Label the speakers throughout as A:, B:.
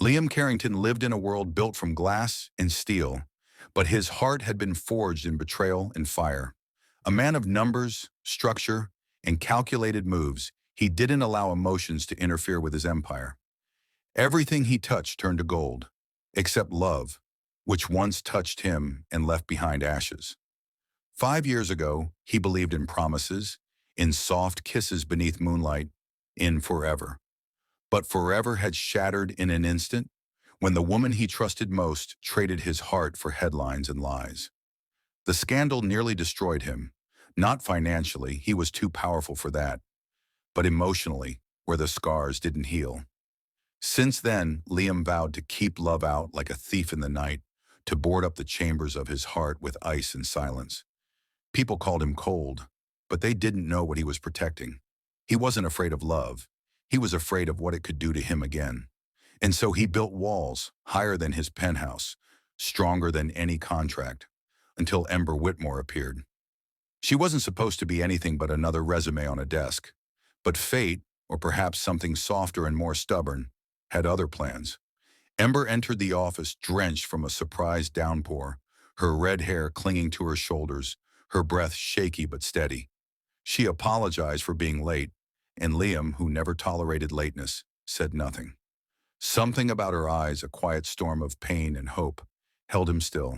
A: Liam Carrington lived in a world built from glass and steel, but his heart had been forged in betrayal and fire. A man of numbers, structure, and calculated moves, he didn't allow emotions to interfere with his empire. Everything he touched turned to gold, except love, which once touched him and left behind ashes. 5 years ago, he believed in promises, in soft kisses beneath moonlight, in forever. But forever had shattered in an instant when the woman he trusted most traded his heart for headlines and lies. The scandal nearly destroyed him. Not financially, he was too powerful for that, but emotionally, where the scars didn't heal. Since then, Liam vowed to keep love out like a thief in the night, to board up the chambers of his heart with ice and silence. People called him cold, but they didn't know what he was protecting. He wasn't afraid of love. He was afraid of what it could do to him again. And so he built walls higher than his penthouse, stronger than any contract, until Ember Whitmore appeared. She wasn't supposed to be anything but another resume on a desk. But fate, or perhaps something softer and more stubborn, had other plans. Ember entered the office drenched from a surprise downpour, her red hair clinging to her shoulders, her breath shaky but steady. She apologized for being late, and Liam, who never tolerated lateness, said nothing. Something about her eyes, a quiet storm of pain and hope, held him still.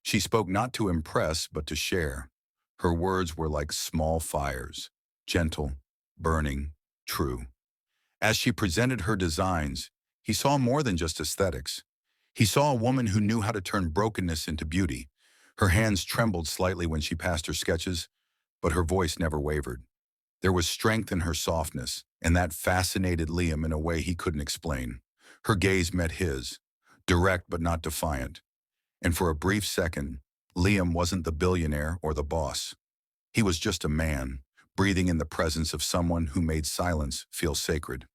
A: She spoke not to impress, but to share. Her words were like small fires, gentle, burning, true. As she presented her designs, he saw more than just aesthetics. He saw a woman who knew how to turn brokenness into beauty. Her hands trembled slightly when she passed her sketches, but her voice never wavered. There was strength in her softness, and that fascinated Liam in a way he couldn't explain. Her gaze met his, direct but not defiant. And for a brief second, Liam wasn't the billionaire or the boss. He was just a man, breathing in the presence of someone who made silence feel sacred.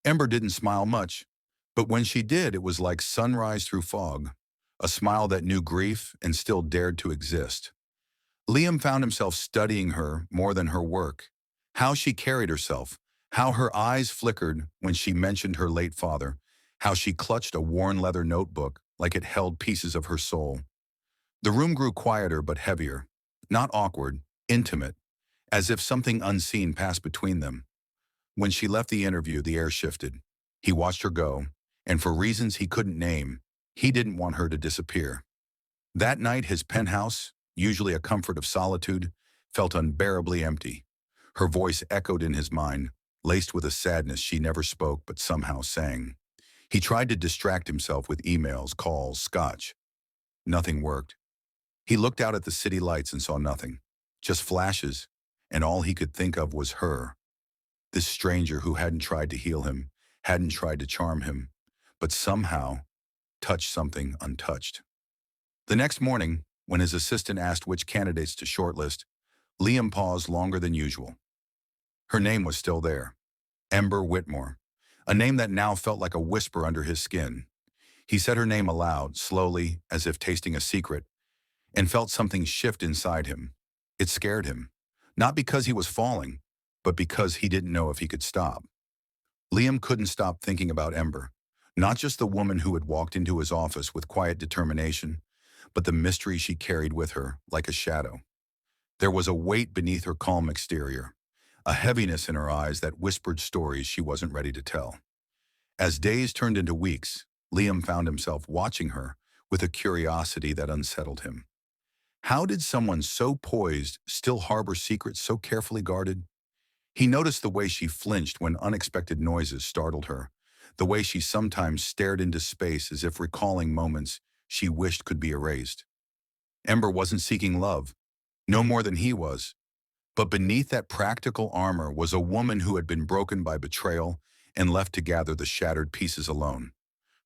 A: Ember didn't smile much, but when she did, it was like sunrise through fog, a smile that knew grief and still dared to exist. Liam found himself studying her more than her work, how she carried herself, how her eyes flickered when she mentioned her late father, how she clutched a worn leather notebook like it held pieces of her soul. The room grew quieter but heavier, not awkward, intimate, as if something unseen passed between them. When she left the interview, the air shifted. He watched her go, and for reasons he couldn't name, he didn't want her to disappear. That night, his penthouse, usually a comfort of solitude, felt unbearably empty. Her voice echoed in his mind, laced with a sadness she never spoke but somehow sang. He tried to distract himself with emails, calls, scotch. Nothing worked. He looked out at the city lights and saw nothing, just flashes, and all he could think of was her. This stranger who hadn't tried to heal him, hadn't tried to charm him, but somehow touched something untouched. The next morning, when his assistant asked which candidates to shortlist, Liam paused longer than usual. Her name was still there, Ember Whitmore, a name that now felt like a whisper under his skin. He said her name aloud, slowly, as if tasting a secret, and felt something shift inside him. It scared him, not because he was falling, but because he didn't know if he could stop. Liam couldn't stop thinking about Ember, not just the woman who had walked into his office with quiet determination, but the mystery she carried with her like a shadow. There was a weight beneath her calm exterior, a heaviness in her eyes that whispered stories she wasn't ready to tell. As days turned into weeks, Liam found himself watching her with a curiosity that unsettled him. How did someone so poised still harbor secrets so carefully guarded? He noticed the way she flinched when unexpected noises startled her, the way she sometimes stared into space as if recalling moments she wished could be erased. Ember wasn't seeking love, no more than he was. But beneath that practical armor was a woman who had been broken by betrayal and left to gather the shattered pieces alone.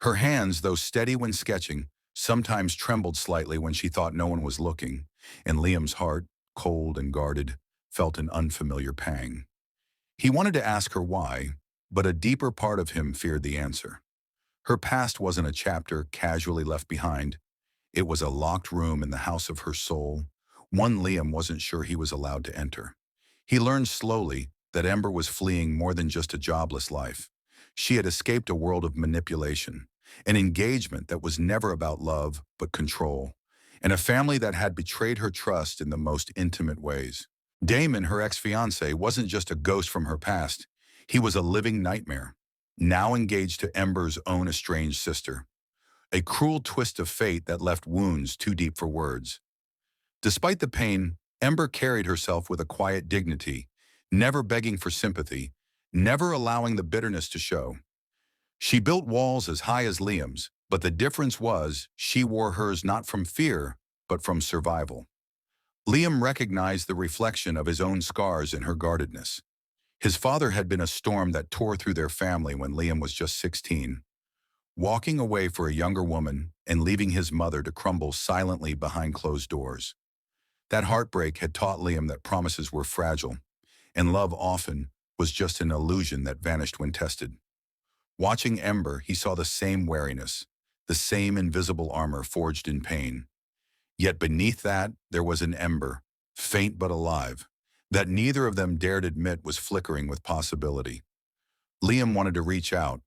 A: Her hands, though steady when sketching, sometimes trembled slightly when she thought no one was looking, and Liam's heart, cold and guarded, felt an unfamiliar pang. He wanted to ask her why, but a deeper part of him feared the answer. Her past wasn't a chapter casually left behind. It was a locked room in the house of her soul, one Liam wasn't sure he was allowed to enter. He learned slowly that Ember was fleeing more than just a jobless life. She had escaped a world of manipulation, an engagement that was never about love but control, and a family that had betrayed her trust in the most intimate ways. Damon, her ex-fiancé, wasn't just a ghost from her past. He was a living nightmare, now engaged to Ember's own estranged sister. A cruel twist of fate that left wounds too deep for words. Despite the pain, Ember carried herself with a quiet dignity, never begging for sympathy, never allowing the bitterness to show. She built walls as high as Liam's, but the difference was she wore hers not from fear, but from survival. Liam recognized the reflection of his own scars in her guardedness. His father had been a storm that tore through their family when Liam was just 16, walking away for a younger woman and leaving his mother to crumble silently behind closed doors. That heartbreak had taught Liam that promises were fragile, and love often was just an illusion that vanished when tested. Watching Ember, he saw the same wariness, the same invisible armor forged in pain. Yet beneath that, there was an ember, faint but alive, that neither of them dared admit was flickering with possibility. Liam wanted to reach out,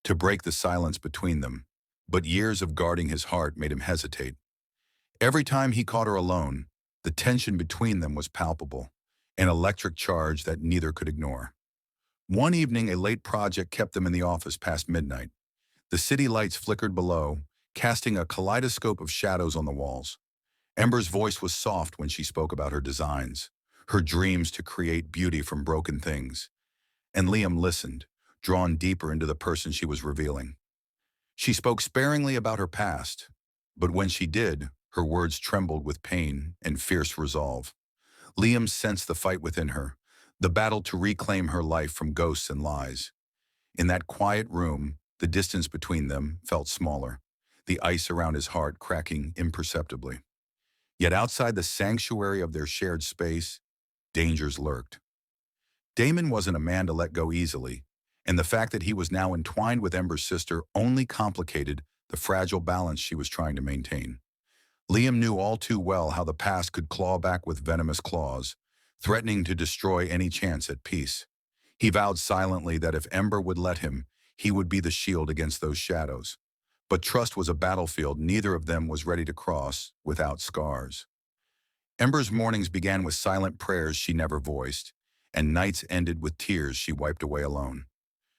A: to break the silence between them, but years of guarding his heart made him hesitate. Every time he caught her alone, the tension between them was palpable, an electric charge that neither could ignore. One evening, a late project kept them in the office past midnight. The city lights flickered below, casting a kaleidoscope of shadows on the walls. Ember's voice was soft when she spoke about her designs, her dreams to create beauty from broken things. And Liam listened, drawn deeper into the person she was revealing. She spoke sparingly about her past, but when she did, her words trembled with pain and fierce resolve. Liam sensed the fight within her, the battle to reclaim her life from ghosts and lies. In that quiet room, the distance between them felt smaller, the ice around his heart cracking imperceptibly. Yet outside the sanctuary of their shared space, dangers lurked. Damon wasn't a man to let go easily, and the fact that he was now entwined with Ember's sister only complicated the fragile balance she was trying to maintain. Liam knew all too well how the past could claw back with venomous claws, threatening to destroy any chance at peace. He vowed silently that if Ember would let him, he would be the shield against those shadows. But trust was a battlefield neither of them was ready to cross without scars. Ember's mornings began with silent prayers she never voiced, and nights ended with tears she wiped away alone.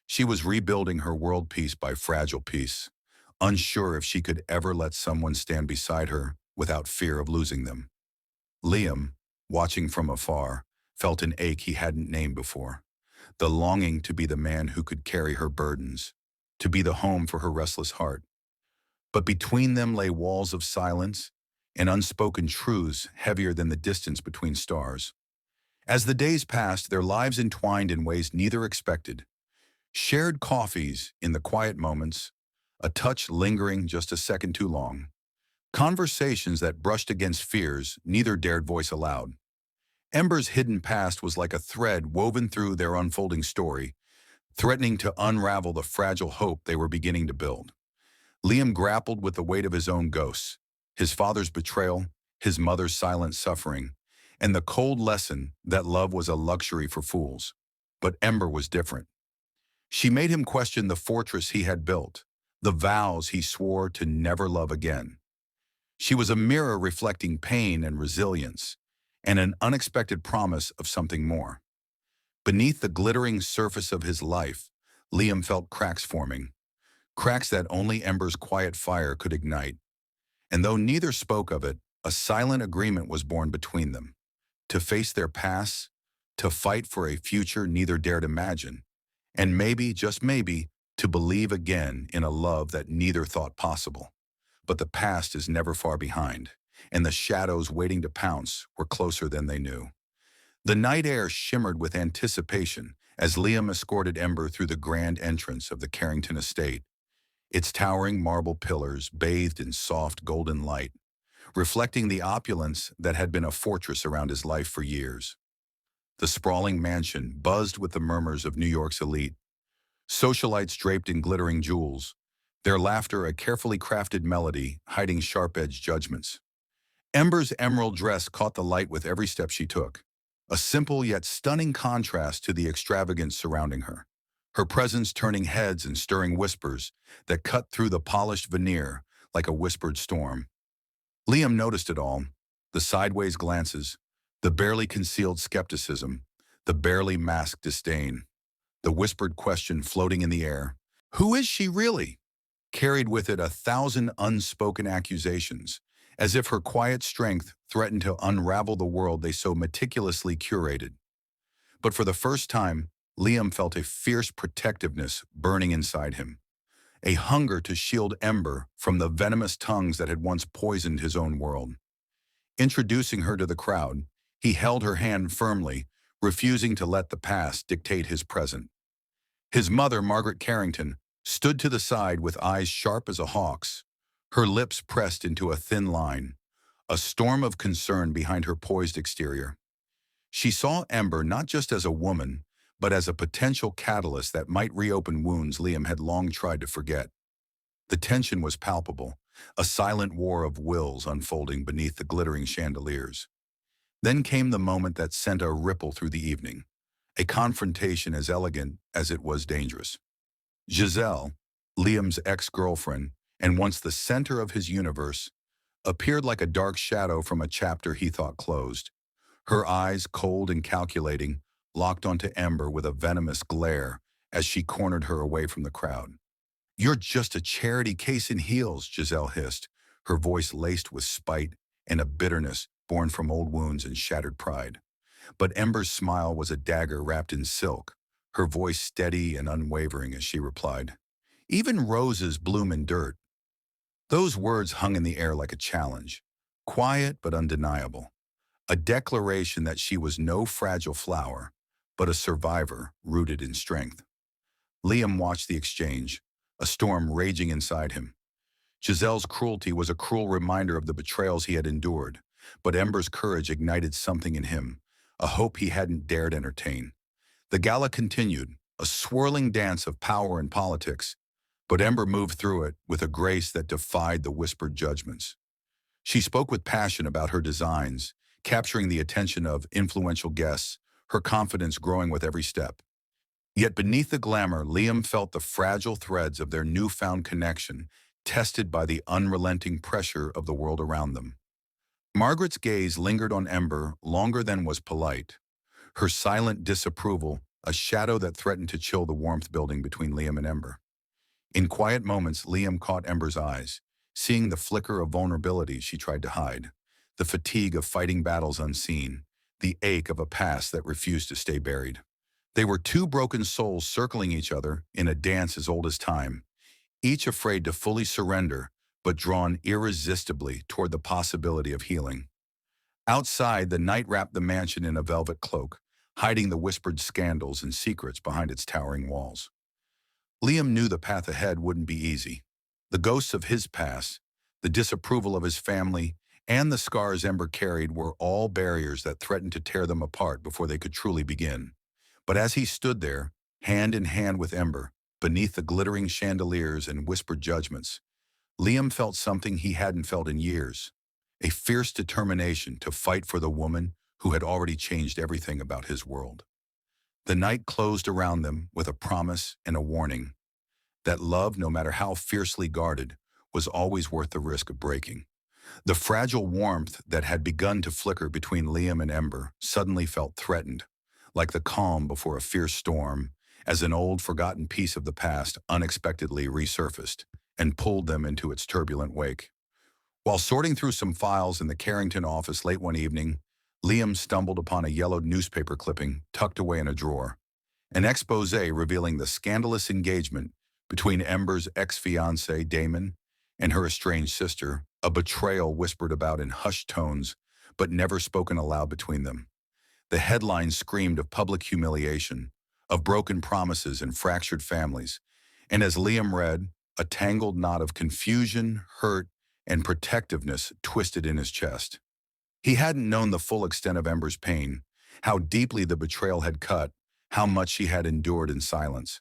A: She was rebuilding her world piece by fragile piece, unsure if she could ever let someone stand beside her without fear of losing them. Liam, watching from afar, felt an ache he hadn't named before, the longing to be the man who could carry her burdens, to be the home for her restless heart. But between them lay walls of silence and unspoken truths heavier than the distance between stars. As the days passed, their lives entwined in ways neither expected. Shared coffees in the quiet moments, a touch lingering just a second too long. Conversations that brushed against fears neither dared voice aloud. Ember's hidden past was like a thread woven through their unfolding story, threatening to unravel the fragile hope they were beginning to build. Liam grappled with the weight of his own ghosts, his father's betrayal, his mother's silent suffering, and the cold lesson that love was a luxury for fools. But Ember was different. She made him question the fortress he had built, the vows he swore to never love again. She was a mirror reflecting pain and resilience, and an unexpected promise of something more. Beneath the glittering surface of his life, Liam felt cracks forming, cracks that only Ember's quiet fire could ignite. And though neither spoke of it, a silent agreement was born between them, to face their pasts, to fight for a future neither dared imagine, and maybe, just maybe, to believe again in a love that neither thought possible. But the past is never far behind, and the shadows waiting to pounce were closer than they knew. The night air shimmered with anticipation as Liam escorted Ember through the grand entrance of the Carrington estate, its towering marble pillars bathed in soft golden light, reflecting the opulence that had been a fortress around his life for years. The sprawling mansion buzzed with the murmurs of New York's elite, socialites draped in glittering jewels, their laughter a carefully crafted melody hiding sharp-edged judgments. Ember's emerald dress caught the light with every step she took, a simple yet stunning contrast to the extravagance surrounding her. her presence turning heads and stirring whispers that cut through the polished veneer like a whispered storm. Liam noticed it all, the sideways glances, the barely concealed skepticism, the barely masked disdain, the whispered question floating in the air. Who is she really? Carried with it 1,000 unspoken accusations, as if her quiet strength threatened to unravel the world they so meticulously curated. But for the first time, Liam felt a fierce protectiveness burning inside him, a hunger to shield Ember from the venomous tongues that had once poisoned his own world. Introducing her to the crowd, he held her hand firmly, refusing to let the past dictate his present. His mother, Margaret Carrington, stood to the side with eyes sharp as a hawk's, her lips pressed into a thin line, a storm of concern behind her poised exterior. She saw Ember not just as a woman, but as a potential catalyst that might reopen wounds Liam had long tried to forget. The tension was palpable, a silent war of wills unfolding beneath the glittering chandeliers. Then came the moment that sent a ripple through the evening, a confrontation as elegant as it was dangerous. Giselle, Liam's ex-girlfriend, and once the center of his universe, appeared like a dark shadow from a chapter he thought closed. Her eyes, cold and calculating, locked onto Ember with a venomous glare as she cornered her away from the crowd. "You're just a charity case in heels," Giselle hissed, her voice laced with spite and a bitterness born from old wounds and shattered pride. But Ember's smile was a dagger wrapped in silk, her voice steady and unwavering as she replied, "Even roses bloom in dirt." Those words hung in the air like a challenge, quiet but undeniable, a declaration that she was no fragile flower, but a survivor rooted in strength. Liam watched the exchange, a storm raging inside him. Giselle's cruelty was a cruel reminder of the betrayals he had endured, but Ember's courage ignited something in him, a hope he hadn't dared entertain. The gala continued, a swirling dance of power and politics, but Ember moved through it with a grace that defied the whispered judgments. She spoke with passion about her designs, capturing the attention of influential guests, her confidence growing with every step. Yet beneath the glamour, Liam felt the fragile threads of their newfound connection, tested by the unrelenting pressure of the world around them. Margaret's gaze lingered on Ember longer than was polite, her silent disapproval a shadow that threatened to chill the warmth building between Liam and Ember. In quiet moments, Liam caught Ember's eyes, seeing the flicker of vulnerability she tried to hide, the fatigue of fighting battles unseen, the ache of a past that refused to stay buried. They were two broken souls circling each other in a dance as old as time, each afraid to fully surrender, but drawn irresistibly toward the possibility of healing. Outside, the night wrapped the mansion in a velvet cloak, hiding the whispered scandals and secrets behind its towering walls. Liam knew the path ahead wouldn't be easy. The ghosts of his past, the disapproval of his family, and the scars Ember carried were all barriers that threatened to tear them apart before they could truly begin. But as he stood there, hand in hand with Ember, beneath the glittering chandeliers and whispered judgments, Liam felt something he hadn't felt in years, a fierce determination to fight for the woman who had already changed everything about his world. The night closed around them with a promise and a warning that love, no matter how fiercely guarded, was always worth the risk of breaking. The fragile warmth that had begun to flicker between Liam and Ember suddenly felt threatened, like the calm before a fierce storm, as an old, forgotten piece of the past unexpectedly resurfaced and pulled them into its turbulent wake. While sorting through some files in the Carrington office late one evening, Liam stumbled upon a yellowed newspaper clipping tucked away in a drawer, an expose revealing the scandalous engagement between Ember's ex-fiancé, Damon, and her estranged sister, a betrayal whispered about in hushed tones, but never spoken aloud between them. The headline screamed of public humiliation, of broken promises and fractured families, and as Liam read, a tangled knot of confusion, hurt, and protectiveness twisted in his chest. He hadn't known the full extent of Ember's pain, how deeply the betrayal had cut, how much she had endured in silence.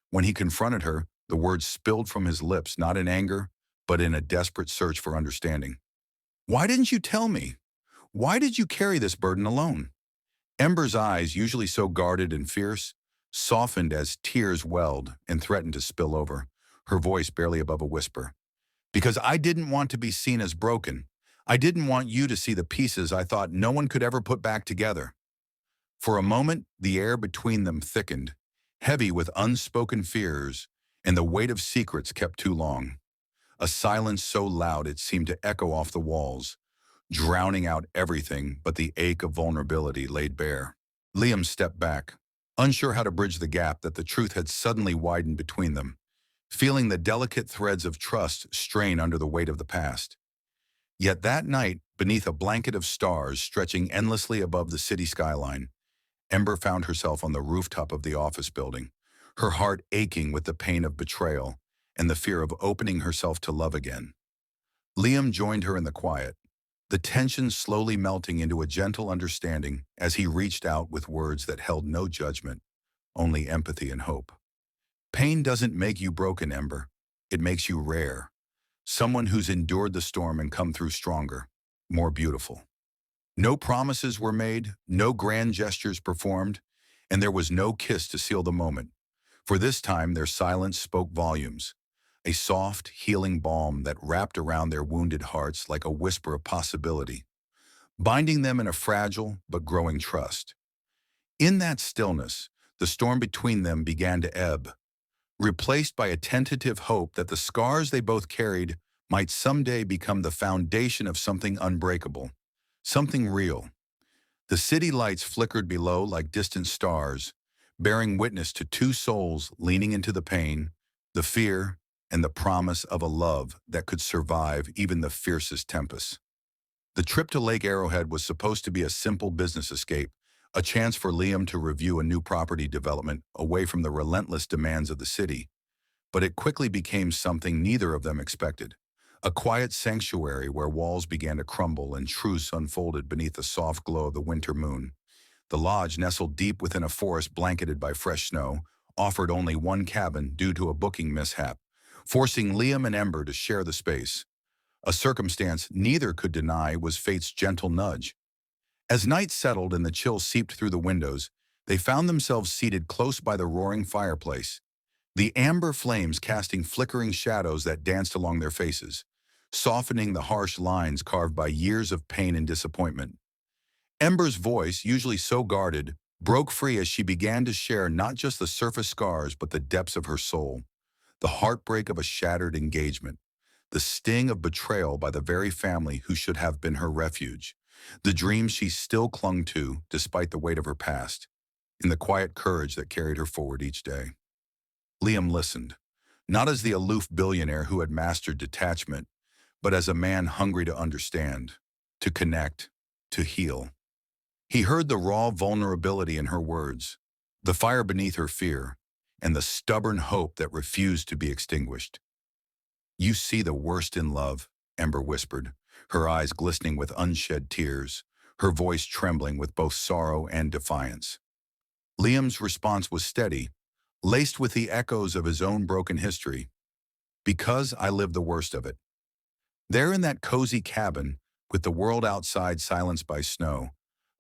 A: When he confronted her, the words spilled from his lips, not in anger, but in a desperate search for understanding. "Why didn't you tell me? Why did you carry this burden alone?" Ember's eyes, usually so guarded and fierce, softened as tears welled and threatened to spill over, her voice barely above a whisper. Because I didn't want to be seen as broken. I didn't want you to see the pieces I thought no one could ever put back together. For a moment, the air between them thickened, heavy with unspoken fears, and the weight of secrets kept too long. A silence so loud it seemed to echo off the walls, drowning out everything but the ache of vulnerability laid bare. Liam stepped back, unsure how to bridge the gap that the truth had suddenly widened between them, feeling the delicate threads of trust strain under the weight of the past. Yet that night, beneath a blanket of stars stretching endlessly above the city skyline, Ember found herself on the rooftop of the office building, her heart aching with the pain of betrayal and the fear of opening herself to love again. Liam joined her in the quiet, the tension slowly melting into a gentle understanding as he reached out with words that held no judgment, only empathy and hope. Pain doesn't make you broken, Ember. It makes you rare. Someone who's endured the storm and come through stronger, more beautiful. No promises were made, no grand gestures performed, and there was no kiss to seal the moment. For this time, their silence spoke volumes, a soft, healing balm that wrapped around their wounded hearts like a whisper of possibility, binding them in a fragile but growing trust. In that stillness, the storm between them began to ebb, replaced by a tentative hope that the scars they both carried might someday become the foundation of something unbreakable, something real. The city lights flickered below like distant stars, bearing witness to two souls leaning into the pain, the fear, and the promise of a love that could survive even the fiercest tempests. The trip to Lake Arrowhead was supposed to be a simple business escape, a chance for Liam to review a new property development away from the relentless demands of the city. But it quickly became something neither of them expected. A quiet sanctuary where walls began to crumble and truths unfolded beneath the soft glow of the winter moon. The lodge, nestled deep within a forest blanketed by fresh snow, offered only one cabin due to a booking mishap, forcing Liam and Ember to share the space. A circumstance neither could deny was fate's gentle nudge. As night settled and the chill seeped through the windows, they found themselves seated close by the roaring fireplace, the amber flames casting flickering shadows that danced along their faces, softening the harsh lines carved by years of pain and disappointment. Ember's voice, usually so guarded, broke free as she began to share not just the surface scars but the depths of her soul, the heartbreak of a shattered engagement, the sting of betrayal by the very family who should have been her refuge, the dreams she still clung to despite the weight of her past, and the quiet courage that carried her forward each day. Liam listened, not as the aloof billionaire who had mastered detachment, but as a man hungry to understand, to connect, to heal. He heard the raw vulnerability in her words, the fire beneath her fear, and the stubborn hope that refused to be extinguished. "You see the worst in love," Ember whispered, her eyes glistening with unshed tears, her voice trembling with both sorrow and defiance. Liam's response was steady, laced with the echoes of his own broken history. "Because I lived the worst of it." There in that cozy cabin, with the world outside silenced by snow,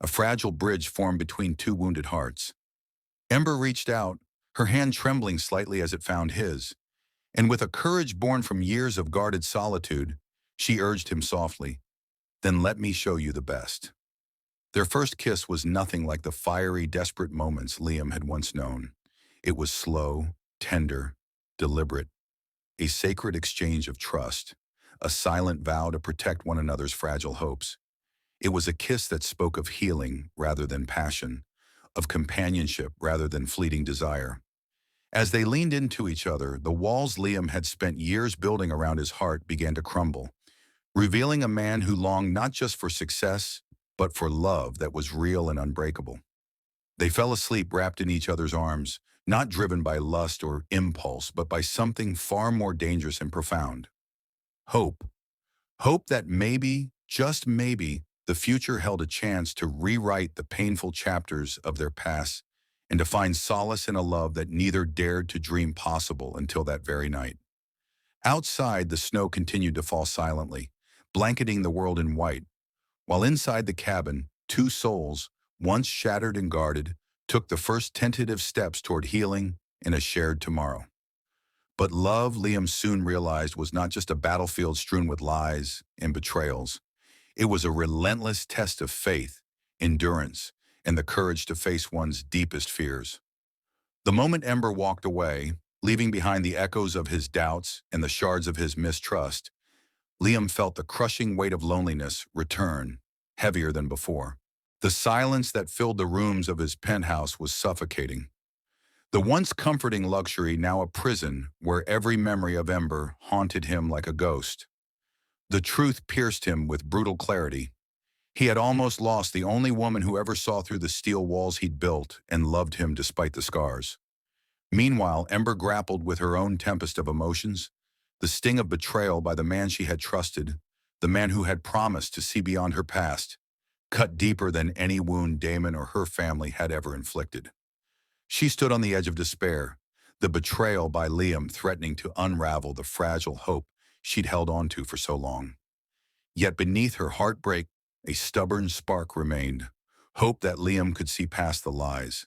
A: a fragile bridge formed between two wounded hearts. Ember reached out, her hand trembling slightly as it found his, and with a courage born from years of guarded solitude, she urged him softly, "Then let me show you the best." Their first kiss was nothing like the fiery, desperate moments Liam had once known. It was slow, tender, deliberate, a sacred exchange of trust, a silent vow to protect one another's fragile hopes. It was a kiss that spoke of healing rather than passion, of companionship rather than fleeting desire. As they leaned into each other, the walls Liam had spent years building around his heart began to crumble, revealing a man who longed not just for success, but for love that was real and unbreakable. They fell asleep wrapped in each other's arms, not driven by lust or impulse, but by something far more dangerous and profound. Hope. Hope that maybe, just maybe, the future held a chance to rewrite the painful chapters of their past and to find solace in a love that neither dared to dream possible until that very night. Outside, the snow continued to fall silently, blanketing the world in white, while inside the cabin, two souls, once shattered and guarded, took the first tentative steps toward healing in a shared tomorrow. But love, Liam soon realized, was not just a battlefield strewn with lies and betrayals. It was a relentless test of faith, endurance, and the courage to face one's deepest fears. The moment Ember walked away, leaving behind the echoes of his doubts and the shards of his mistrust, Liam felt the crushing weight of loneliness return, heavier than before. The silence that filled the rooms of his penthouse was suffocating. The once comforting luxury now a prison where every memory of Ember haunted him like a ghost. The truth pierced him with brutal clarity. He had almost lost the only woman who ever saw through the steel walls he'd built and loved him despite the scars. Meanwhile, Ember grappled with her own tempest of emotions, the sting of betrayal by the man she had trusted, the man who had promised to see beyond her past, cut deeper than any wound Damon or her family had ever inflicted. She stood on the edge of despair, the betrayal by Liam threatening to unravel the fragile hope she'd held on to for so long. Yet beneath her heartbreak, a stubborn spark remained, hope that Liam could see past the lies,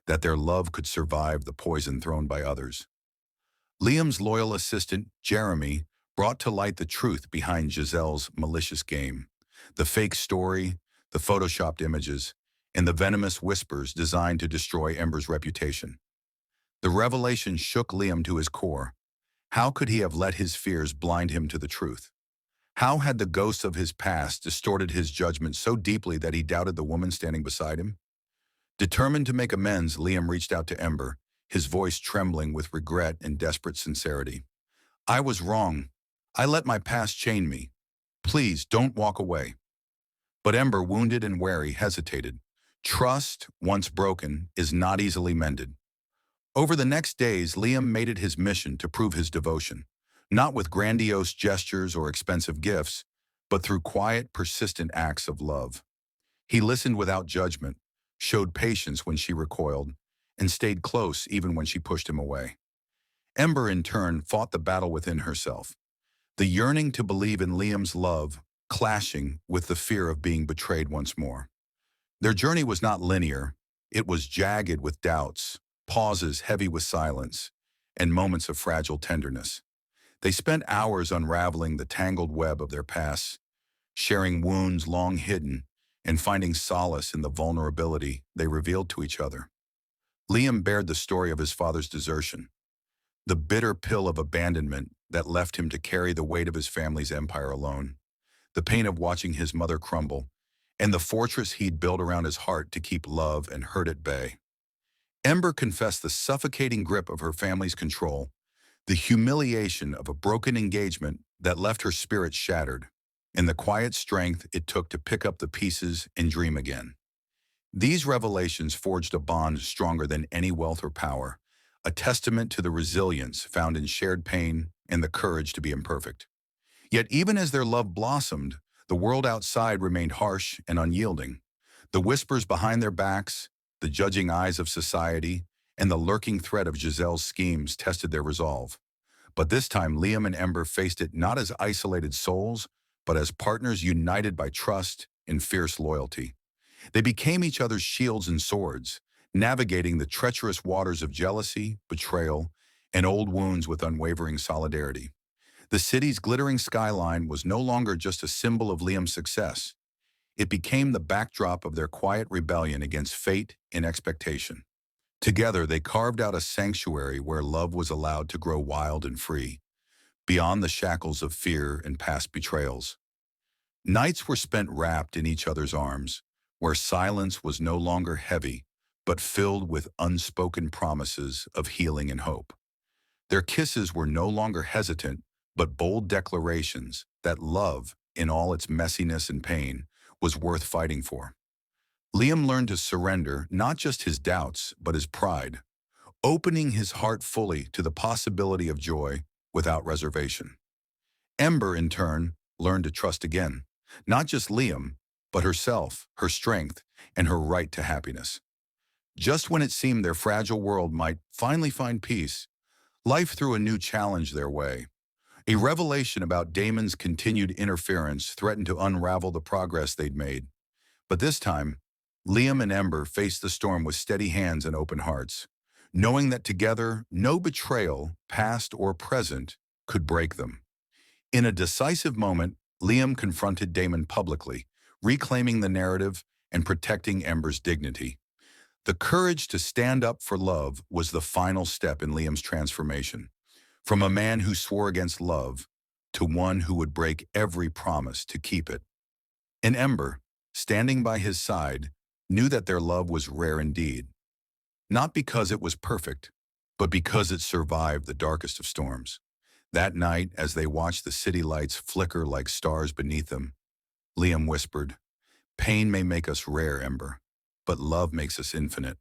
A: that their love could survive the poison thrown by others. Liam's loyal assistant, Jeremy, brought to light the truth behind Giselle's malicious game, the fake story, the photoshopped images, and the venomous whispers designed to destroy Ember's reputation. The revelation shook Liam to his core. How could he have let his fears blind him to the truth? How had the ghosts of his past distorted his judgment so deeply that he doubted the woman standing beside him? Determined to make amends, Liam reached out to Ember, his voice trembling with regret and desperate sincerity. "I was wrong. I let my past chain me. Please don't walk away." But Ember, wounded and wary, hesitated. Trust, once broken, is not easily mended. Over the next days, Liam made it his mission to prove his devotion, not with grandiose gestures or expensive gifts, but through quiet, persistent acts of love. He listened without judgment, showed patience when she recoiled, and stayed close even when she pushed him away. Ember, in turn, fought the battle within herself, the yearning to believe in Liam's love clashing with the fear of being betrayed once more. Their journey was not linear. It was jagged with doubts, pauses heavy with silence, and moments of fragile tenderness. They spent hours unraveling the tangled web of their pasts, sharing wounds long hidden, and finding solace in the vulnerability they revealed to each other. Liam bared the story of his father's desertion, the bitter pill of abandonment that left him to carry the weight of his family's empire alone, the pain of watching his mother crumble, and the fortress he'd built around his heart to keep love and hurt at bay. Ember confessed the suffocating grip of her family's control, the humiliation of a broken engagement that left her spirit shattered, and the quiet strength it took to pick up the pieces and dream again. These revelations forged a bond stronger than any wealth or power, a testament to the resilience found in shared pain and the courage to be imperfect. Yet even as their love blossomed, the world outside remained harsh and unyielding. The whispers behind their backs, the judging eyes of society, and the lurking threat of Giselle's schemes tested their resolve. But this time, Liam and Ember faced it not as isolated souls, but as partners united by trust and fierce loyalty. They became each other's shields and swords, navigating the treacherous waters of jealousy, betrayal, and old wounds with unwavering solidarity. The city's glittering skyline was no longer just a symbol of Liam's success. It became the backdrop of their quiet rebellion against fate and expectation. Together, they carved out a sanctuary where love was allowed to grow wild and free, beyond the shackles of fear and past betrayals. Nights were spent wrapped in each other's arms, where silence was no longer heavy, but filled with unspoken promises of healing and hope. Their kisses were no longer hesitant, but bold declarations that love, in all its messiness and pain, was worth fighting for. Liam learned to surrender not just his doubts, but his pride, opening his heart fully to the possibility of joy without reservation. Ember, in turn, learned to trust again, not just Liam, but herself, her strength, and her right to happiness. Just when it seemed their fragile world might finally find peace, life threw a new challenge their way. A revelation about Damon's continued interference threatened to unravel the progress they'd made. But this time, Liam and Ember faced the storm with steady hands and open hearts, knowing that together no betrayal, past or present, could break them. In a decisive moment, Liam confronted Damon publicly, reclaiming the narrative and protecting Ember's dignity. The courage to stand up for love was the final step in Liam's transformation, from a man who swore against love to one who would break every promise to keep it. And Ember, standing by his side, knew that their love was rare indeed, not because it was perfect, but because it survived the darkest of storms. That night, as they watched the city lights flicker like stars beneath them, Liam whispered, "Pain may make us rare, Ember, but love makes us infinite."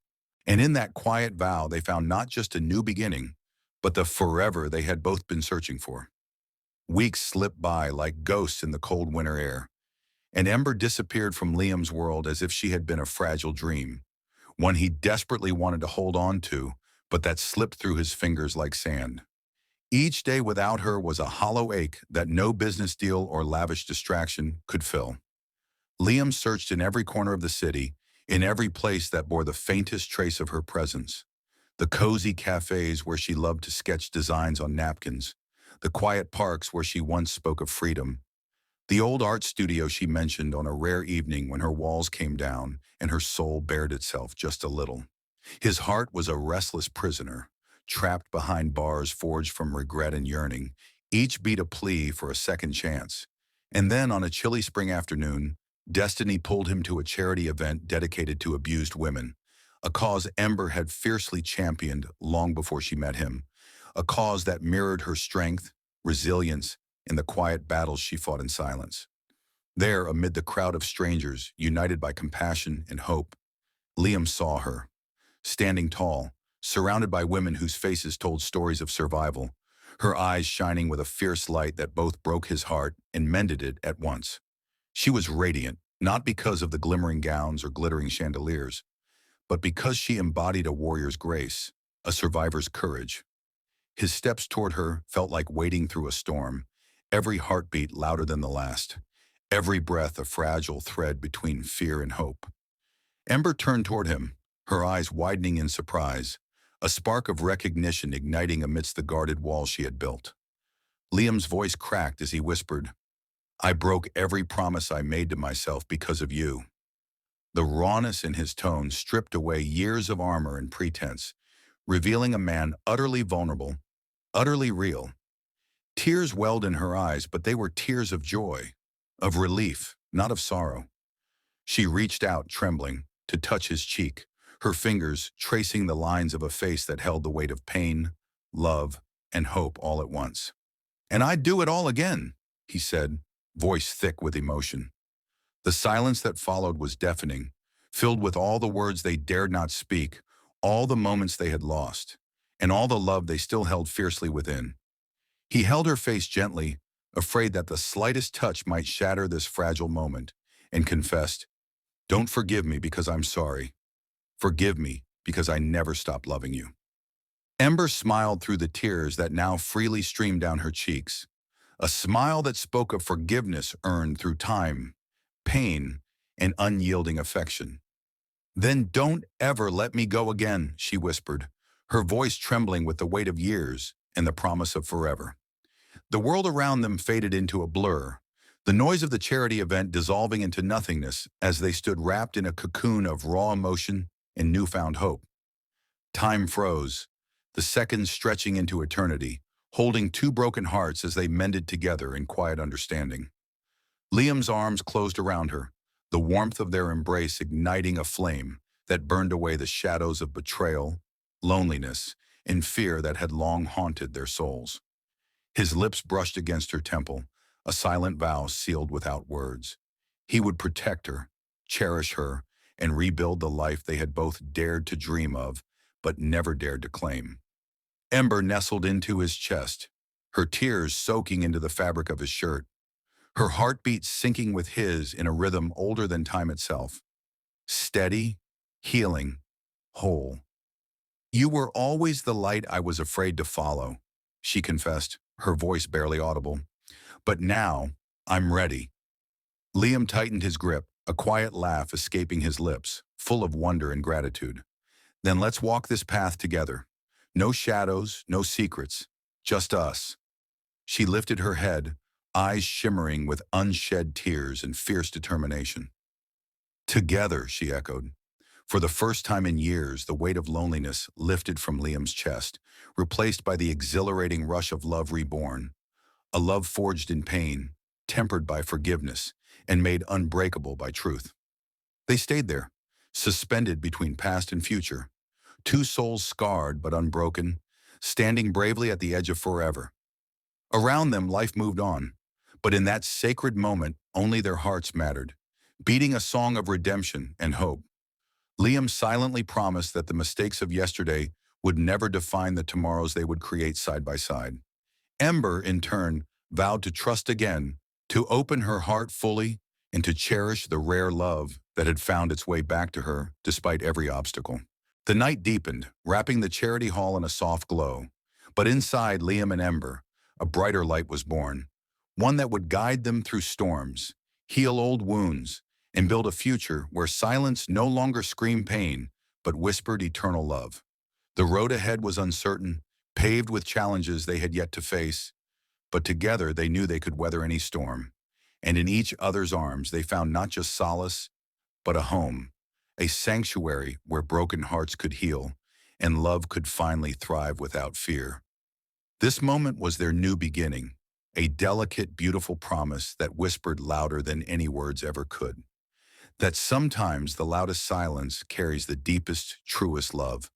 A: And in that quiet vow, they found not just a new beginning, but the forever they had both been searching for. Weeks slipped by like ghosts in the cold winter air, and Ember disappeared from Liam's world as if she had been a fragile dream, one he desperately wanted to hold on to, but that slipped through his fingers like sand. Each day without her was a hollow ache that no business deal or lavish distraction could fill. Liam searched in every corner of the city, in every place that bore the faintest trace of her presence. The cozy cafes where she loved to sketch designs on napkins, the quiet parks where she once spoke of freedom, the old art studio she mentioned on a rare evening when her walls came down and her soul bared itself just a little. His heart was a restless prisoner, trapped behind bars forged from regret and yearning, each beat a plea for a second chance. And then on a chilly spring afternoon, destiny pulled him to a charity event dedicated to abused women, a cause Ember had fiercely championed long before she met him, a cause that mirrored her strength, resilience, and the quiet battles she fought in silence. There, amid the crowd of strangers, united by compassion and hope, Liam saw her, standing tall, surrounded by women whose faces told stories of survival, her eyes shining with a fierce light that both broke his heart and mended it at once. She was radiant, not because of the glimmering gowns or glittering chandeliers, but because she embodied a warrior's grace, a survivor's courage. His steps toward her felt like wading through a storm, every heartbeat louder than the last, every breath a fragile thread between fear and hope. Ember turned toward him, her eyes widening in surprise, a spark of recognition igniting amidst the guarded wall she had built. Liam's voice cracked as he whispered, "I broke every promise I made to myself because of you." The rawness in his tone stripped away years of armor and pretense, revealing a man utterly vulnerable, utterly real. Tears welled in her eyes, but they were tears of joy, of relief, not of sorrow. She reached out, trembling, to touch his cheek, her fingers tracing the lines of a face that held the weight of pain, love, and hope all at once. "And I'd do it all again," he said, voice thick with emotion. The silence that followed was deafening, filled with all the words they dared not speak, all the moments they had lost, and all the love they still held fiercely within. He held her face gently, afraid that the slightest touch might shatter this fragile moment, and confessed, "Don't forgive me because I'm sorry. Forgive me because I never stopped loving you." Ember smiled through the tears that now freely streamed down her cheeks, a smile that spoke of forgiveness earned through time, pain, and unyielding affection. "Then don't ever let me go again," she whispered, her voice trembling with the weight of years and the promise of forever. The world around them faded into a blur, the noise of the charity event dissolving into nothingness as they stood wrapped in a cocoon of raw emotion and newfound hope. Time froze, the seconds stretching into eternity, holding two broken hearts as they mended together in quiet understanding. Liam's arms closed around her, the warmth of their embrace igniting a flame that burned away the shadows of betrayal, loneliness, and fear that had long haunted their souls. His lips brushed against her temple, a silent vow sealed without words. He would protect her, cherish her, and rebuild the life they had both dared to dream of, but never dared to claim. Ember nestled into his chest, her tears soaking into the fabric of his shirt, her heartbeat syncing with his in a rhythm older than time itself. Steady, healing, whole. "You were always the light I was afraid to follow," she confessed, her voice barely audible. "But now, I'm ready." Liam tightened his grip, a quiet laugh escaping his lips, full of wonder and gratitude. Then let's walk this path together. No shadows, no secrets, just us. She lifted her head, eyes shimmering with unshed tears and fierce determination. Together, she echoed. For the first time in years, the weight of loneliness lifted from Liam's chest, replaced by the exhilarating rush of love reborn, a love forged in pain, tempered by forgiveness, and made unbreakable by truth. They stayed there, suspended between past and future, two souls scarred but unbroken, standing bravely at the edge of forever. Around them, life moved on, but in that sacred moment, only their hearts mattered, beating a song of redemption and hope. Liam silently promised that the mistakes of yesterday would never define the tomorrows they would create side by side. Ember, in turn, vowed to trust again, to open her heart fully, and to cherish the rare love that had found its way back to her despite every obstacle. The night deepened, wrapping the charity hall in a soft glow. But inside Liam and Ember, a brighter light was born, one that would guide them through storms, heal old wounds, and build a future where silence no longer screamed pain, but whispered eternal love. The road ahead was uncertain, paved with challenges they had yet to face, but together they knew they could weather any storm. And in each other's arms they found not just solace, but a home, a sanctuary where broken hearts could heal and love could finally thrive without fear. This moment was their new beginning, a delicate, beautiful promise that whispered louder than any words ever could. That sometimes the loudest silence carries the deepest, truest love.